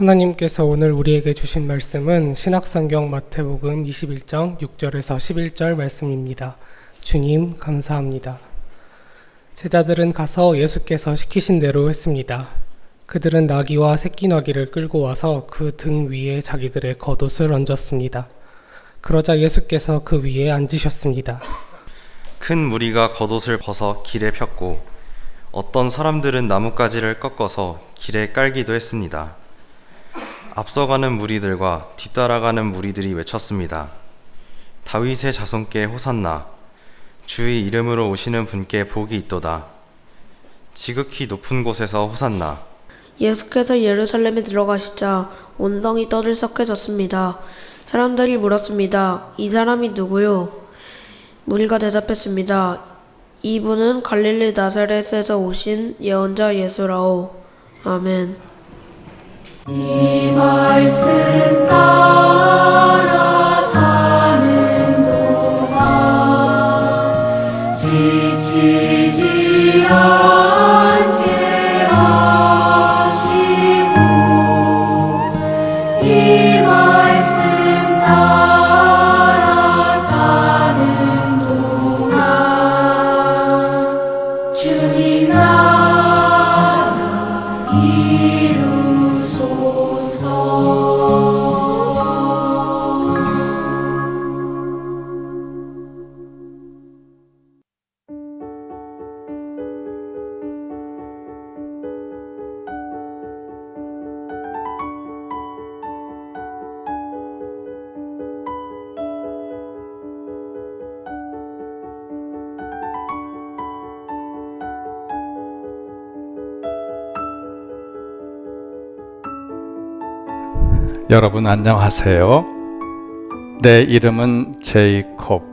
하나님께서 오늘 우리에게 주신 말씀은 신약성경 마태복음 21장 6절에서 11절 말씀입니다. 주님 감사합니다. 제자들은 가서 예수께서 시키신 대로 했습니다. 그들은 나귀와 새끼 나귀를 끌고 와서 그 등 위에 자기들의 겉옷을 얹었습니다. 그러자 예수께서 그 위에 앉으셨습니다. 큰 무리가 겉옷을 벗어 길에 폈고 어떤 사람들은 나뭇가지를 꺾어서 길에 깔기도 했습니다. 앞서가는 무리들과 뒤따라가는 무리들이 외쳤습니다. 다윗의 자손께 호산나, 주의 이름으로 오시는 분께 복이 있도다. 지극히 높은 곳에서 호산나. 예수께서 예루살렘에 들어가시자 온덩이 떠들썩해졌습니다. 사람들이 물었습니다. 이 사람이 누구요? 무리가 대답했습니다. 이분은 갈릴리 나사렛에서 오신 예언자 예수라오. 아멘. 이 말씀 따라 사는 동안 지치지 않게 하시고 이 말씀 따라 사는 동안 주님 나라 이루소서. 여러분 안녕하세요. 내 이름은 제이콥,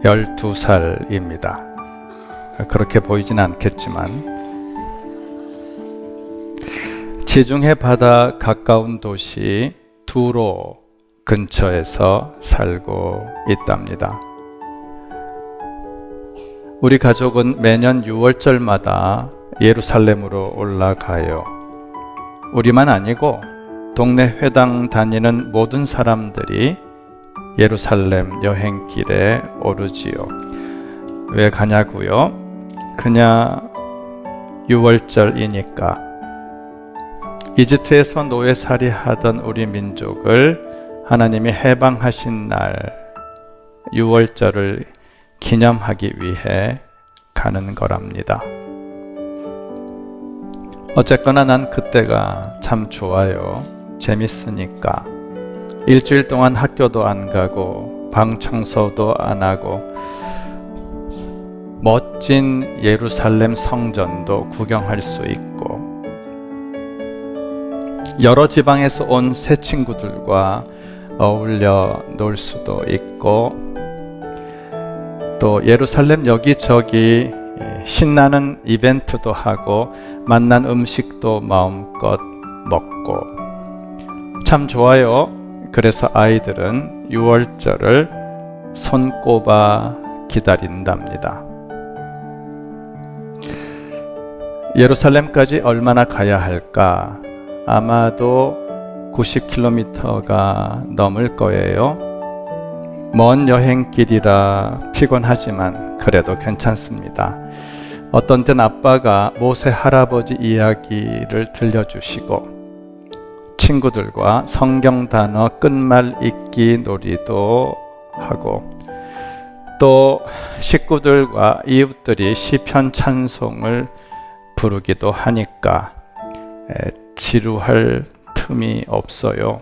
12살입니다. 그렇게 보이진 않겠지만 지중해 바다 가까운 도시 두로 근처에서 살고 있답니다. 우리 가족은 매년 6월절마다 예루살렘으로 올라가요. 우리만 아니고 동네 회당 다니는 모든 사람들이 예루살렘 여행길에 오르지요. 왜 가냐고요? 그냥 6월절이니까. 이집트에서 노예살이 하던 우리 민족을 하나님이 해방하신 날 6월절을 기념하기 위해 가는 거랍니다. 어쨌거나 난 그때가 참 좋아요. 재밌으니까. 일주일 동안 학교도 안 가고 방 청소도 안 하고 멋진 예루살렘 성전도 구경할 수 있고 여러 지방에서 온 새 친구들과 어울려 놀 수도 있고 또 예루살렘 여기저기 신나는 이벤트도 하고 맛난 음식도 마음껏 먹고 참 좋아요. 그래서 아이들은 6월절을 손꼽아 기다린답니다. 예루살렘까지 얼마나 가야 할까? 아마도 90km가 넘을 거예요. 먼 여행길이라 피곤하지만 그래도 괜찮습니다. 어떤 땐 아빠가 모세 할아버지 이야기를 들려주시고 친구들과 성경 단어 끝말 읽기 놀이도 하고 또 식구들과 이웃들이 시편 찬송을 부르기도 하니까 지루할 틈이 없어요.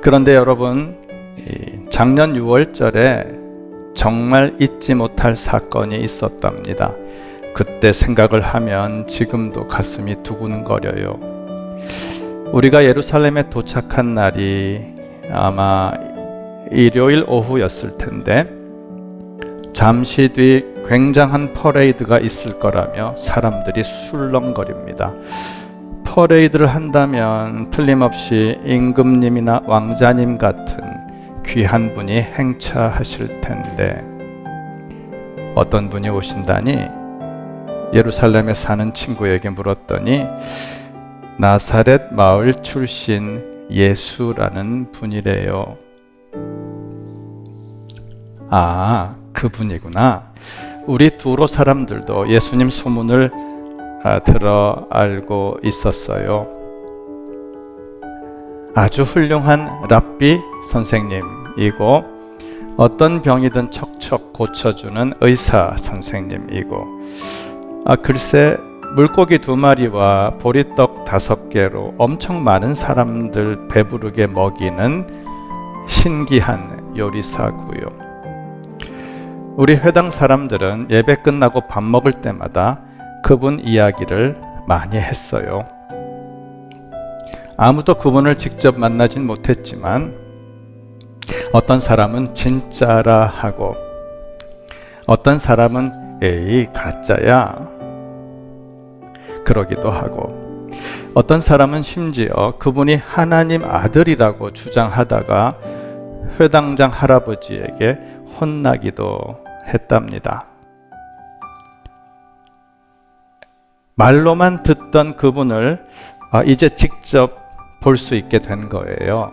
그런데 여러분, 작년 6월절에 정말 잊지 못할 사건이 있었답니다. 그때 생각을 하면 지금도 가슴이 두근거려요. 우리가 예루살렘에 도착한 날이 아마 일요일 오후였을 텐데 잠시 뒤 굉장한 퍼레이드가 있을 거라며 사람들이 술렁거립니다. 퍼레이드를 한다면 틀림없이 임금님이나 왕자님 같은 귀한 분이 행차하실 텐데 어떤 분이 오신다니? 예루살렘에 사는 친구에게 물었더니 나사렛 마을 출신 예수라는 분이래요. 아, 그분이구나. 우리 두로 사람들도 예수님 소문을 들어 알고 있었어요. 아주 훌륭한 랍비 선생님이고 어떤 병이든 척척 고쳐주는 의사 선생님이고 글쎄 물고기 2마리와 보리떡 5개로 엄청 많은 사람들 배부르게 먹이는 신기한 요리사고요. 우리 회당 사람들은 예배 끝나고 밥 먹을 때마다 그분 이야기를 많이 했어요. 아무도 그분을 직접 만나진 못했지만 어떤 사람은 진짜라 하고 어떤 사람은 에이 가짜야 그러기도 하고 어떤 사람은 심지어 그분이 하나님 아들이라고 주장하다가 회당장 할아버지에게 혼나기도 했답니다. 말로만 듣던 그분을 이제 직접 볼 수 있게 된 거예요.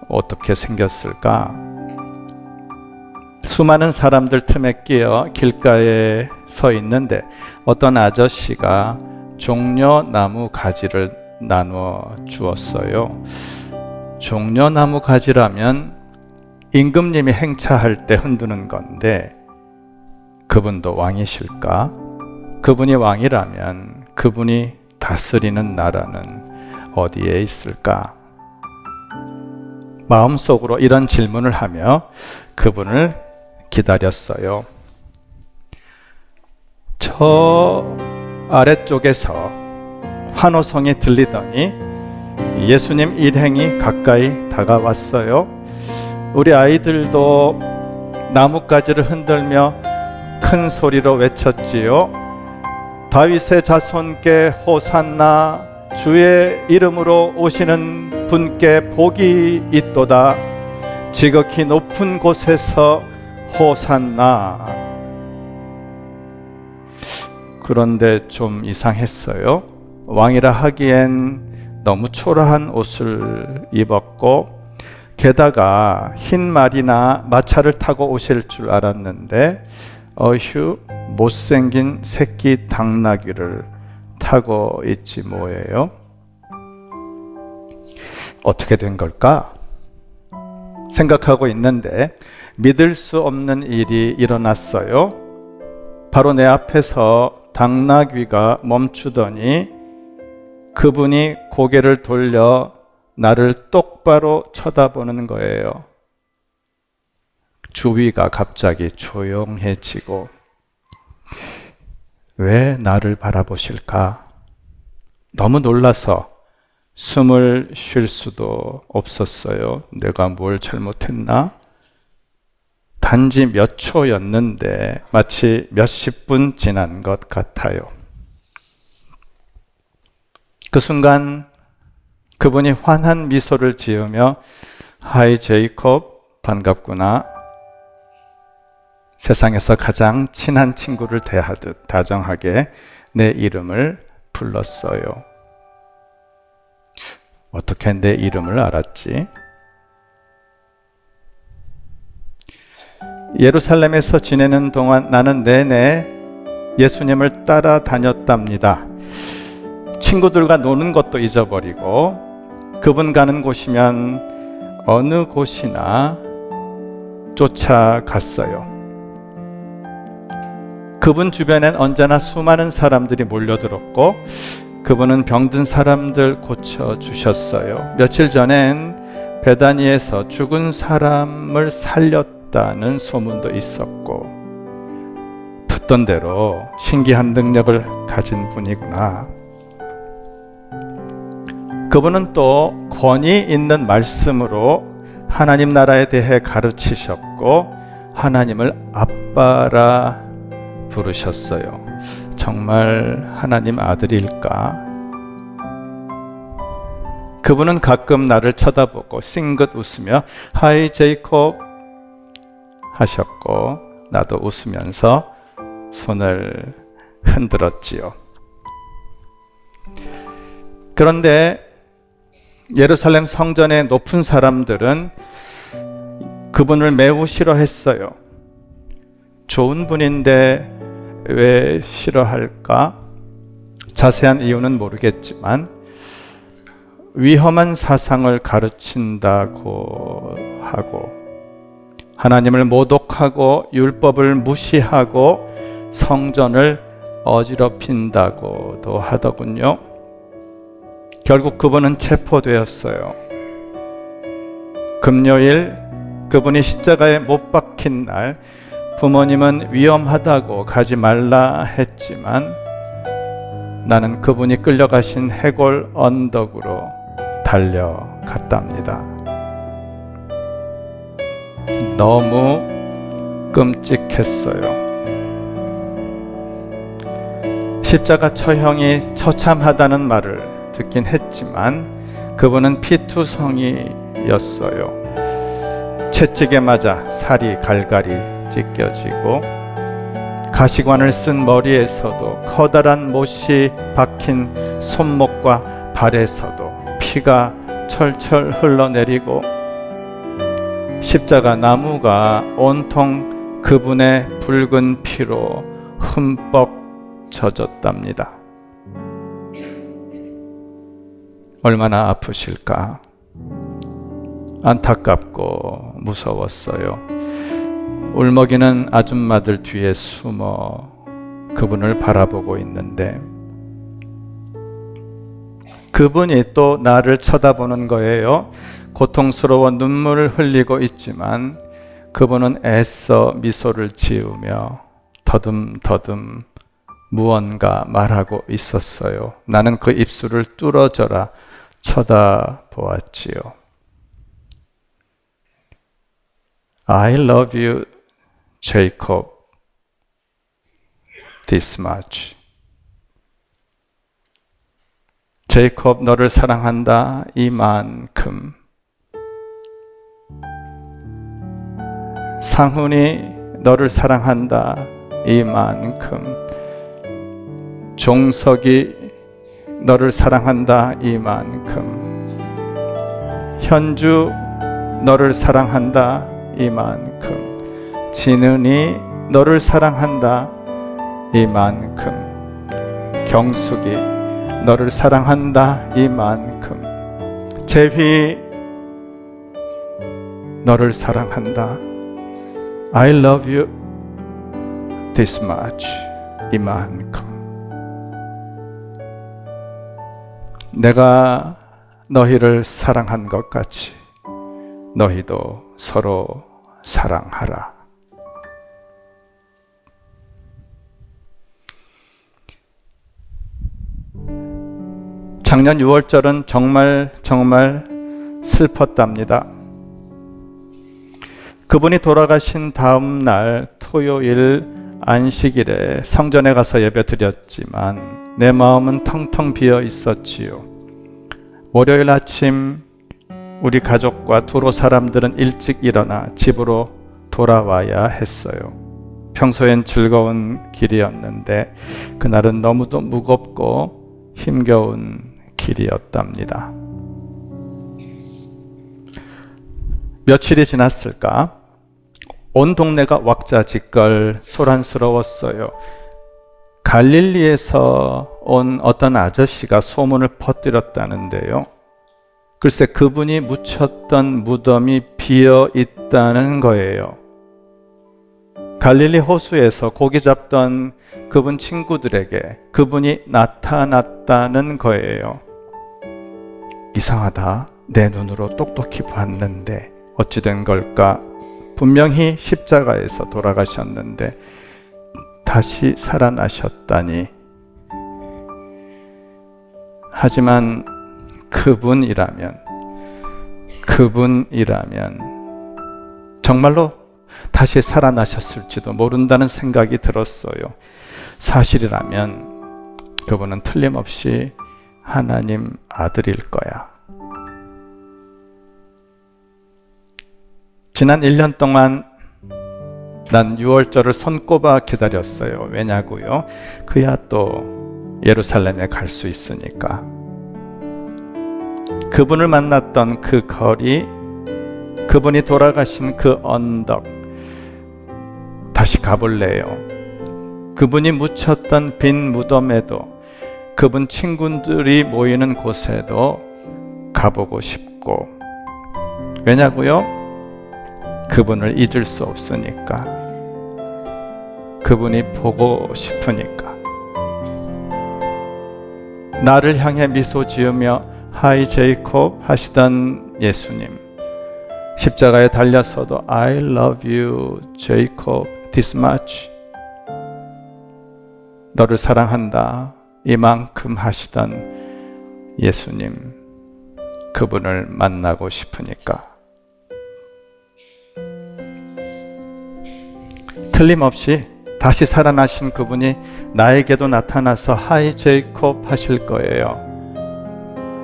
어떻게 생겼을까? 수많은 사람들 틈에 끼어 길가에 서 있는데 어떤 아저씨가 종려나무 가지를 나누어 주었어요. 종려나무 가지라면 임금님이 행차할 때 흔드는 건데 그분도 왕이실까? 그분이 왕이라면 그분이 다스리는 나라는 어디에 있을까? 마음속으로 이런 질문을 하며 그분을 기다렸어요. 저 아래쪽에서 환호성이 들리더니 예수님 일행이 가까이 다가왔어요. 우리 아이들도 나뭇가지를 흔들며 큰 소리로 외쳤지요. 다윗의 자손께 호산나, 주의 이름으로 오시는 분께 복이 있도다. 지극히 높은 곳에서 호산나. 그런데 좀 이상했어요. 왕이라 하기엔 너무 초라한 옷을 입었고 게다가 흰 말이나 마차를 타고 오실 줄 알았는데 어휴, 못생긴 새끼 당나귀를 타고 있지 뭐예요? 어떻게 된 걸까? 생각하고 있는데 믿을 수 없는 일이 일어났어요. 바로 내 앞에서 당나귀가 멈추더니 그분이 고개를 돌려 나를 똑바로 쳐다보는 거예요. 주위가 갑자기 조용해지고 왜 나를 바라보실까? 너무 놀라서 숨을 쉴 수도 없었어요. 내가 뭘 잘못했나? 단지 몇 초였는데 마치 몇십 분 지난 것 같아요. 그 순간 그분이 환한 미소를 지으며 하이 제이콥 반갑구나. 세상에서 가장 친한 친구를 대하듯 다정하게 내 이름을 불렀어요. 어떻게 내 이름을 알았지? 예루살렘에서 지내는 동안 나는 내내 예수님을 따라다녔답니다. 친구들과 노는 것도 잊어버리고 그분 가는 곳이면 어느 곳이나 쫓아갔어요. 그분 주변엔 언제나 수많은 사람들이 몰려들었고 그분은 병든 사람들 고쳐주셨어요. 며칠 전엔 베다니에서 죽은 사람을 살렸다는 소문도 있었고 듣던 대로 신기한 능력을 가진 분이구나. 그분은 또 권위 있는 말씀으로 하나님 나라에 대해 가르치셨고 하나님을 아빠라 부르셨어요. 정말 하나님 아들일까? 그분은 가끔 나를 쳐다보고 싱긋 웃으며 하이 제이콥 하셨고 나도 웃으면서 손을 흔들었지요. 그런데 예루살렘 성전의 높은 사람들은 그분을 매우 싫어했어요. 좋은 분인데 왜 싫어할까? 자세한 이유는 모르겠지만 위험한 사상을 가르친다고 하고 하나님을 모독하고 율법을 무시하고 성전을 어지럽힌다고도 하더군요. 결국 그분은 체포되었어요. 금요일 그분이 십자가에 못 박힌 날 부모님은 위험하다고 가지 말라 했지만 나는 그분이 끌려가신 해골 언덕으로 달려갔답니다. 너무 끔찍했어요. 십자가 처형이 처참하다는 말을 듣긴 했지만 그분은 피투성이였어요. 채찍에 맞아 살이 갈갈이 찢겨지고 가시관을 쓴 머리에서도 커다란 못이 박힌 손목과 발에서도 피가 철철 흘러내리고 십자가 나무가 온통 그분의 붉은 피로 흠뻑 젖었답니다. 얼마나 아프실까? 안타깝고 무서웠어요. 울먹이는 아줌마들 뒤에 숨어 그분을 바라보고 있는데 그분이 또 나를 쳐다보는 거예요. 고통스러워 눈물을 흘리고 있지만 그분은 애써 미소를 지으며 더듬더듬 무언가 말하고 있었어요. 나는 그 입술을 뚫어져라 쳐다보았지요. I love you, Jacob, this much. 제이콥, 너를 사랑한다, 이만큼. 상훈이, 너를 사랑한다, 이만큼. 종석이, 너를 사랑한다, 이만큼. 현주, 너를 사랑한다, 이만큼. 진은이, 너를 사랑한다, 이만큼. 경숙이, 너를 사랑한다, 이만큼. 재휘, 너를 사랑한다. I love you this much. 이만큼. 내가 너희를 사랑한 것 같이 너희도 서로 사랑하라. 작년 6월절은 정말 슬펐답니다. 그분이 돌아가신 다음 날 토요일 안식일에 성전에 가서 예배 드렸지만 내 마음은 텅텅 비어 있었지요. 월요일 아침 우리 가족과 두로 사람들은 일찍 일어나 집으로 돌아와야 했어요. 평소엔 즐거운 길이었는데 그날은 너무도 무겁고 힘겨운 길이었답니다. 며칠이 지났을까? 온 동네가 왁자지껄 소란스러웠어요. 갈릴리에서 온 어떤 아저씨가 소문을 퍼뜨렸다는데요. 글쎄 그분이 묻혔던 무덤이 비어 있다는 거예요. 갈릴리 호수에서 고기 잡던 그분 친구들에게 그분이 나타났다는 거예요. 이상하다. 내 눈으로 똑똑히 봤는데 어찌 된 걸까? 분명히 십자가에서 돌아가셨는데 다시 살아나셨다니. 하지만 그분이라면 정말로 다시 살아나셨을지도 모른다는 생각이 들었어요. 사실이라면 그분은 틀림없이 하나님 아들일 거야. 지난 1년 동안 난 6월절을 손꼽아 기다렸어요. 왜냐고요? 그야 또 예루살렘에 갈 수 있으니까. 그분을 만났던 그 거리, 그분이 돌아가신 그 언덕, 다시 가볼래요. 그분이 묻혔던 빈 무덤에도, 그분 친구들이 모이는 곳에도 가보고 싶고. 왜냐고요? 그분을 잊을 수 없으니까. 그분이 보고 싶으니까. 나를 향해 미소 지으며 하이 제이콥 하시던 예수님, 십자가에 달려서도 I love you 제이콥 this much, 너를 사랑한다 이만큼 하시던 예수님, 그분을 만나고 싶으니까. 틀림없이 다시 살아나신 그분이 나에게도 나타나서 하이 제이콥 하실 거예요.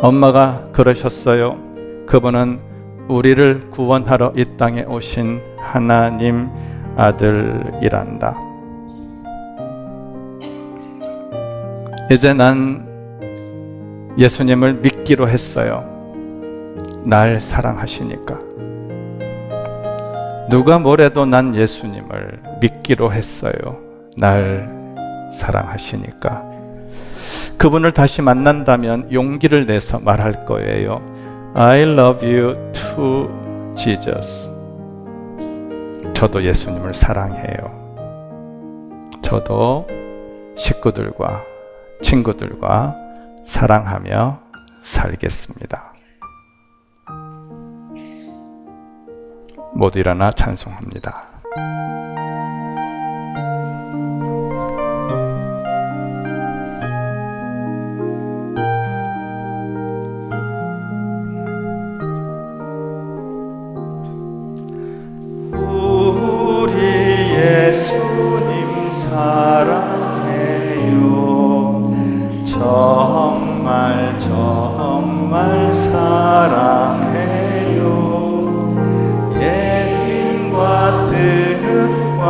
엄마가 그러셨어요. 그분은 우리를 구원하러 이 땅에 오신 하나님 아들이란다. 이제 난 예수님을 믿기로 했어요. 날 사랑하시니까. 누가 뭐래도 난 예수님을 믿기로 했어요. 날 사랑하시니까. 그분을 다시 만난다면 용기를 내서 말할 거예요. I love you too, Jesus. 저도 예수님을 사랑해요. 저도 식구들과 친구들과 사랑하며 살겠습니다. 모두 일어나 찬송합니다. 우리 예수님 사랑해요. 정말 정말 사랑해요. 예림과 뜻과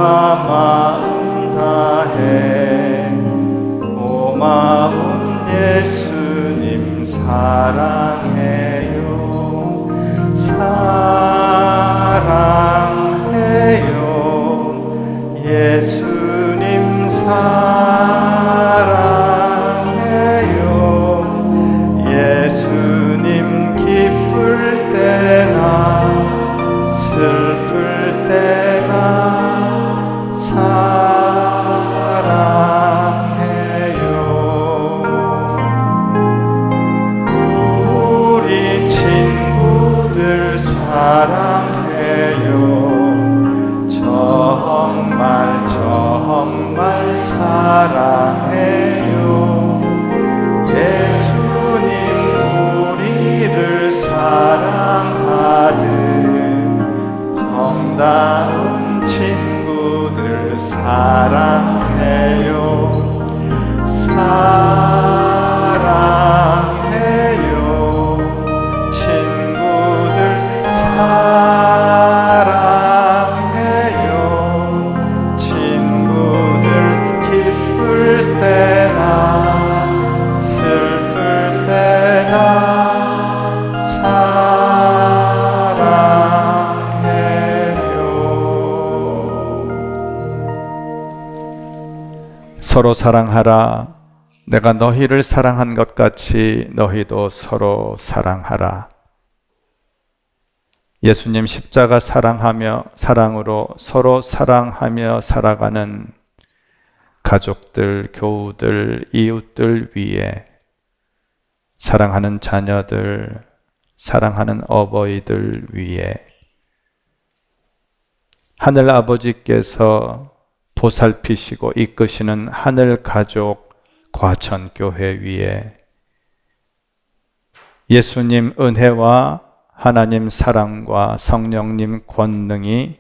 마음 다해 고마운 예수님 사랑해요. 사랑해요. 예수님 사랑해요. 예수님 기쁠 때나 슬플 때나 사랑해요. 우리 친구들 사랑해요. 정말 정말 사랑해요. 예수님 우리를 사랑하듯 정다운 친구들 사랑해요. 사랑해요. 친구들 사랑해요. 친구들 기쁠 때나 슬플 때나 사랑해요. 서로 사랑하라. 내가 너희를 사랑한 것 같이 너희도 서로 사랑하라. 예수님 십자가 사랑하며 사랑으로 서로 사랑하며 살아가는 가족들, 교우들, 이웃들 위에, 사랑하는 자녀들, 사랑하는 어버이들 위에 하늘 아버지께서 보살피시고 이끄시는 하늘 가족 과천교회 위에 예수님 은혜와 하나님 사랑과 성령님 권능이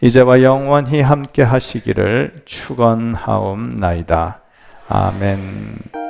이제와 영원히 함께 하시기를 축원하옵나이다. 아멘.